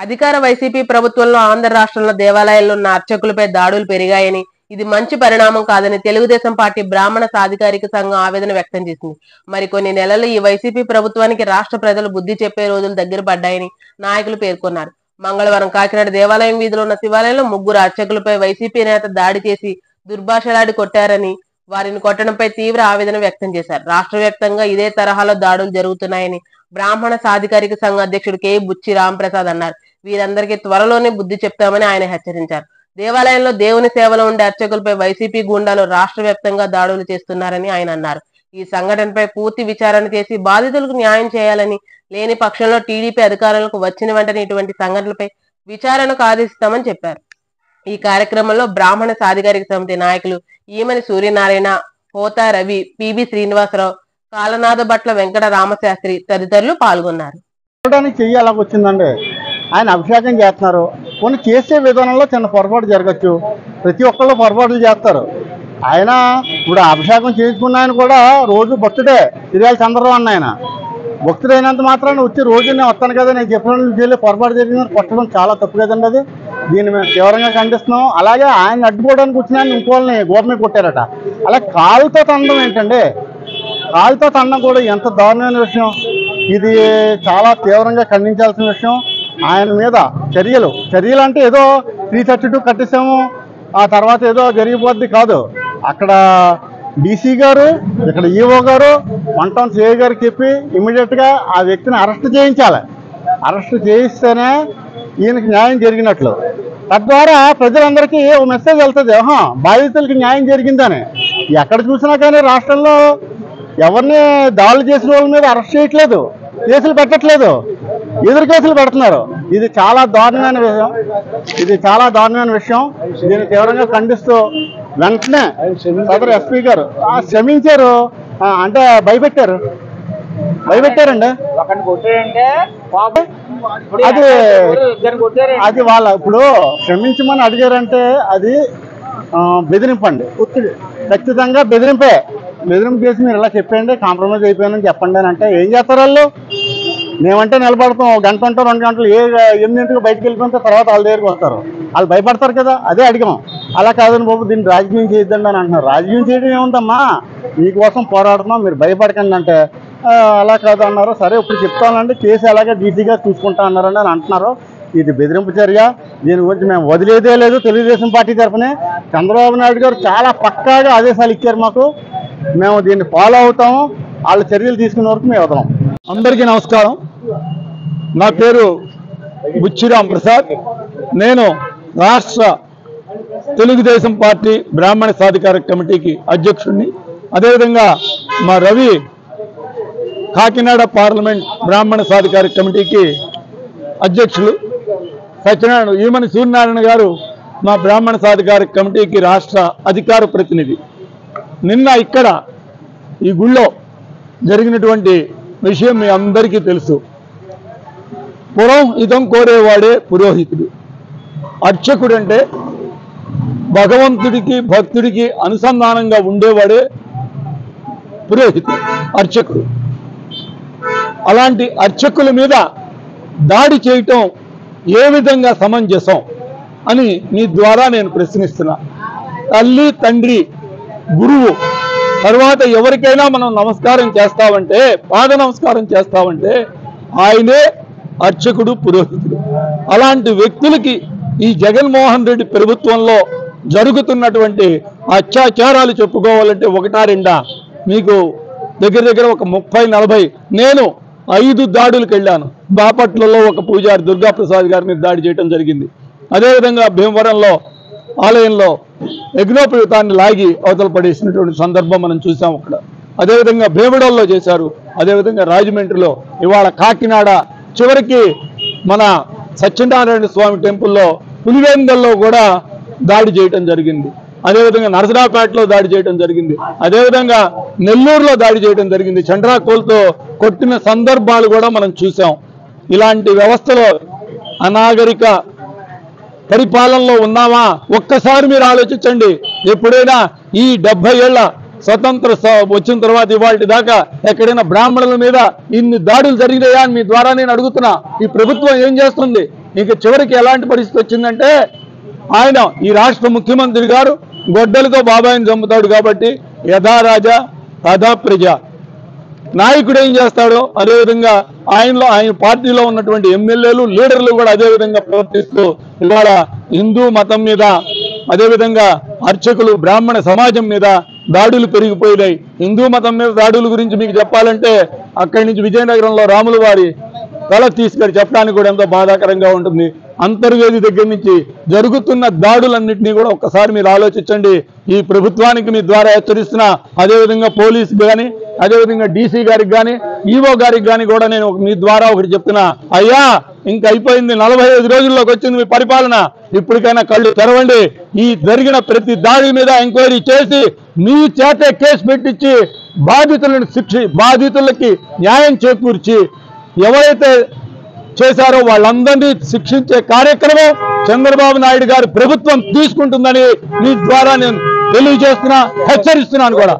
అధికార వైసీపీ ప్రభుత్వంలో ఆంధ్ర రాష్ట్రంలో దేవాలయాల్లో ఉన్న అర్చకులపై దాడులు పెరిగాయని, ఇది మంచి పరిణామం కాదని తెలుగుదేశం పార్టీ బ్రాహ్మణ సాధికారిక సంఘం ఆవేదన వ్యక్తం చేసింది. మరికొన్ని నెలలు ఈ వైసీపీ ప్రభుత్వానికి రాష్ట్ర ప్రజలు బుద్ధి చెప్పే రోజులు దగ్గర పడ్డాయని నాయకులు పేర్కొన్నారు. మంగళవారం కాకినాడ దేవాలయం వీధిలో ఉన్న శివాలయంలో ముగ్గురు అర్చకులపై వైసీపీ నేత దాడి చేసి దుర్భాషలాడి కొట్టారని, వారిని కొట్టడంపై తీవ్ర ఆవేదన వ్యక్తం చేశారు. రాష్ట్ర వ్యాప్తంగా ఇదే తరహాలో దాడులు జరుగుతున్నాయని బ్రాహ్మణ సాధికారిక సంఘ అధ్యక్షుడు కె బుచ్చి రాంప్రసాద్ అన్నారు. వీరందరికీ త్వరలోనే బుద్ధి చెప్తామని ఆయన హెచ్చరించారు. దేవాలయంలో దేవుని సేవలో ఉండే అర్చకులపై వైసీపీ గూండాలు రాష్ట్ర వ్యాప్తంగా దాడులు చేస్తున్నారని ఆయన అన్నారు. ఈ సంఘటనపై పూర్తి విచారణ చేసి బాధితులకు న్యాయం చేయాలని, లేని పక్షంలో టీడీపీ అధికారులకు వచ్చిన వెంటనే ఇటువంటి సంఘటనలపై విచారణకు ఆదేశిస్తామని చెప్పారు. ఈ కార్యక్రమంలో బ్రాహ్మణ సాధికారిక సమితి నాయకులు ఈమని సూర్యనారాయణ, హోతా రవి, పిబి శ్రీనివాసరావు, కాలనాథ భట్ల వెంకట రామశాస్త్రి తదితరులు పాల్గొన్నారు. వచ్చిందండి ఆయన అభిషేకం చేస్తున్నారు. కొన్ని చేసే విధానంలో చిన్న పొరపాటు జరగచ్చు. ప్రతి ఒక్కళ్ళు పొరపాట్లు చేస్తారు. ఆయన ఇప్పుడు అభిషేకం చేసుకున్న ఆయన కూడా రోజు భక్తుడే. తిరియాల చంద్రరావు అన్న ఆయన భక్తుడైనంత మాత్రాన్ని వచ్చి రోజు నేను వస్తాను కదా, నేను చెప్పిన పొరపాటు జరిగిందని కొట్టడం చాలా తప్పు కదండి. అది దీన్ని మేము తీవ్రంగా ఖండిస్తున్నాం. అలాగే ఆయన అడ్డుకోవడానికి వచ్చిన ఆయన ఇంకోళ్ళని గోపమే కొట్టారట. అలా కాలుతో తనడం ఏంటండి? కాలుతో తనడం కూడా ఎంత దారుణమైన విషయం. ఇది చాలా తీవ్రంగా ఖండించాల్సిన విషయం. ఆయన మీద చర్యలు అంటే ఏదో 332 కట్టేసాము ఆ తర్వాత ఏదో జరిగిపోద్ది కాదు. అక్కడ డీసీ గారు, ఇక్కడ ఈఓ గారు, 1 టౌన్ సిఐ గారికి చెప్పి ఇమ్మీడియట్గా ఆ వ్యక్తిని అరెస్ట్ చేయించాలి. అరెస్ట్ చేయిస్తేనే ఈయనకి న్యాయం జరిగినట్లు. తద్వారా ప్రజలందరికీ ఒక మెసేజ్ వెళ్తుంది, బాధితులకి న్యాయం జరిగిందని. ఎక్కడ చూసినా కానీ రాష్ట్రంలో ఎవరిని దాడులు చేసిన వాళ్ళ మీద అరెస్ట్ చేయట్లేదు, కేసులు పెట్టట్లేదు, ఎదురు కేసులు పెడుతున్నారు. ఇది చాలా దారుణమైన విషయం. దీన్ని తీవ్రంగా ఖండిస్తూ వెంటనే సదరు ఎస్పీ గారు క్షమించారు. అంటే భయపెట్టారండి. అది వాళ్ళ ఇప్పుడు క్షమించమని అడిగారంటే అది బెదిరింపండి, ఖచ్చితంగా బెదిరింపు చేసి మీరు ఇలా చెప్పండి, కాంప్రమైజ్ అయిపోయానని చెప్పండి అని అంటే ఏం చేస్తారు వాళ్ళు? మేమంటే నిలబడతాం, 1 గంట ఉంటాం, 2 గంటలు 8 బయటకు వెళ్ళిపోతే తర్వాత వాళ్ళ దగ్గరికి వస్తారు. వాళ్ళు భయపడతారు కదా, అదే అడిగాం. అలా కాదని బాబు దీన్ని రాజకీయం చేయొద్దండి అని అంటున్నారు. రాజకీయం చేయడం ఏముందమ్మా, మీకోసం పోరాడుతున్నాం, మీరు భయపడకండి అంటే అలా కాదు అన్నారు. సరే ఇప్పుడు చెప్తానండి, కేసు ఎలాగే డీసీగా చూసుకుంటా అన్నారండి అని అంటున్నారు. ఇది బెదిరింపు చర్య. దీని గురించి మేము వదిలేదే లేదు. తెలుగుదేశం పార్టీ తరఫునే చంద్రబాబు నాయుడు గారు చాలా పక్కాగా ఆదేశాలు ఇచ్చారు మాకు. మేము దీన్ని ఫాలో అవుతాము. వాళ్ళ చర్యలు తీసుకునే వరకు మేము వదలం. అందరికీ నమస్కారం. నా పేరు బుచ్చి రాంప్రసాద్. నేను రాష్ట్ర తెలుగుదేశం పార్టీ బ్రాహ్మణ సాధికారిక కమిటీకి అధ్యక్షుడిని. అదేవిధంగా మా రవి కాకినాడ పార్లమెంట్ బ్రాహ్మణ సాధికారిక కమిటీకి అధ్యక్షులు. సత్యనారాయణ ఈమని సూర్యనారాయణ గారు మా బ్రాహ్మణ సాధికారిక కమిటీకి రాష్ట్ర అధికార ప్రతినిధి. నిన్న ఇక్కడ ఈ గుళ్ళో జరిగినటువంటి విషయం మీ అందరికీ తెలుసు. పురోహితం కోరేవాడే పురోహితుడు. అర్చకుడు అంటే భగవంతుడికి భక్తుడికి అనుసంధానంగా ఉండేవాడే పురోహితుడు, అర్చకుడు. అలాంటి అర్చకుల మీద దాడి చేయటం ఏ విధంగా సమంజసం అని మీ ద్వారా నేను ప్రశ్నిస్తున్నా. తల్లి, తండ్రి, గురువు తర్వాత ఎవరికైనా మనం నమస్కారం చేస్తామంటే, పాద నమస్కారం చేస్తామంటే ఆయనే అర్చకుడు, పురోహితుడు. అలాంటి వ్యక్తులకి ఈ జగన్మోహన్ రెడ్డి ప్రభుత్వంలో జరుగుతున్నటువంటి అత్యాచారాలు చెప్పుకోవాలంటే 1-2 మీకు దగ్గర ఒక 30-40. నేను 5 దాడులకు వెళ్ళాను. బాపట్లలో ఒక పూజారి దుర్గాప్రసాద్ గారి మీద దాడి చేయడం జరిగింది. అదేవిధంగా భీమవరంలో ఆలయంలో యజ్ఞోపయుతాన్ని లాగి అవతల పడేసినటువంటి సందర్భం మనం చూసాం అక్కడ. అదేవిధంగా భీమడోల్లో చేశారు. అదేవిధంగా రాజమండ్రిలో, ఇవాళ కాకినాడ, చివరికి మన సత్యనారాయణ స్వామి టెంపుల్లో పులివెందల్లో కూడా దాడి చేయటం జరిగింది. అదేవిధంగా నరసరావుపేటలో దాడి చేయడం జరిగింది. అదేవిధంగా నెల్లూరులో దాడి చేయడం జరిగింది. చండ్రాకోల్తో కొట్టిన సందర్భాలు కూడా మనం చూసాం. ఇలాంటి వ్యవస్థలో అనాగరిక పరిపాలనలో ఉన్నామా? ఒక్కసారి మీరు ఆలోచించండి. ఎప్పుడైనా ఈ 70 ఏళ్ల స్వతంత్ర వచ్చిన తర్వాత ఇవాళ దాకా ఎక్కడైనా బ్రాహ్మణుల మీద ఇన్ని దాడులు జరిగినాయా అని మీ ద్వారా నేను అడుగుతున్నా. ఈ ప్రభుత్వం ఏం చేస్తుంది? ఇక చివరికి ఎలాంటి పరిస్థితి వచ్చిందంటే ఆయన ఈ రాష్ట్ర ముఖ్యమంత్రి గారు గొడ్డలతో బాబాయిని చంపుతాడు కాబట్టి యథా రాజా తథా ప్రజ. నాయకుడు ఏం చేస్తాడో అదేవిధంగా ఆయన పార్టీలో ఉన్నటువంటి ఎమ్మెల్యేలు లీడర్లు కూడా అదేవిధంగా ప్రవర్తిస్తూ ఇవాళ హిందూ మతం మీద అదేవిధంగా అర్చకులు బ్రాహ్మణ సమాజం మీద దాడులు పెరిగిపోయినాయి. హిందూ మతం మీద దాడుల గురించి మీకు చెప్పాలంటే అక్కడి నుంచి విజయనగరంలో రాముల వారి తల తీసుకొని చెప్పడానికి కూడా ఎంతో బాధాకరంగా ఉంటుంది. అంతర్వేది దగ్గర నుంచి జరుగుతున్న దాడులన్నింటినీ కూడా ఒక్కసారి మీరు ఆలోచించండి. ఈ ప్రభుత్వానికి మీ ద్వారా హెచ్చరిస్తున్నా, అదేవిధంగా పోలీసు కానీ అదేవిధంగా డీసీ గారికి కానీ ఈవో గారికి కానీ కూడా నేను మీ ద్వారా ఒకటి చెప్తున్నా, అయ్యా ఇంక అయిపోయింది, 45 రోజుల్లోకి వచ్చింది మీ పరిపాలన, ఇప్పటికైనా కళ్ళు తెరవండి. ఈ జరిగిన ప్రతి దాడి మీద ఎంక్వైరీ చేసి మీ చేతే కేసు పెట్టించి బాధితులకి న్యాయం చేకూర్చి ఎవరైతే చేశారో వాళ్ళందరినీ శిక్షించే కార్యక్రమం చంద్రబాబు నాయుడు గారి ప్రభుత్వం తీసుకుంటుందని మీ ద్వారా నేను తెలియజేస్తున్నా, హెచ్చరిస్తున్నాను కూడా.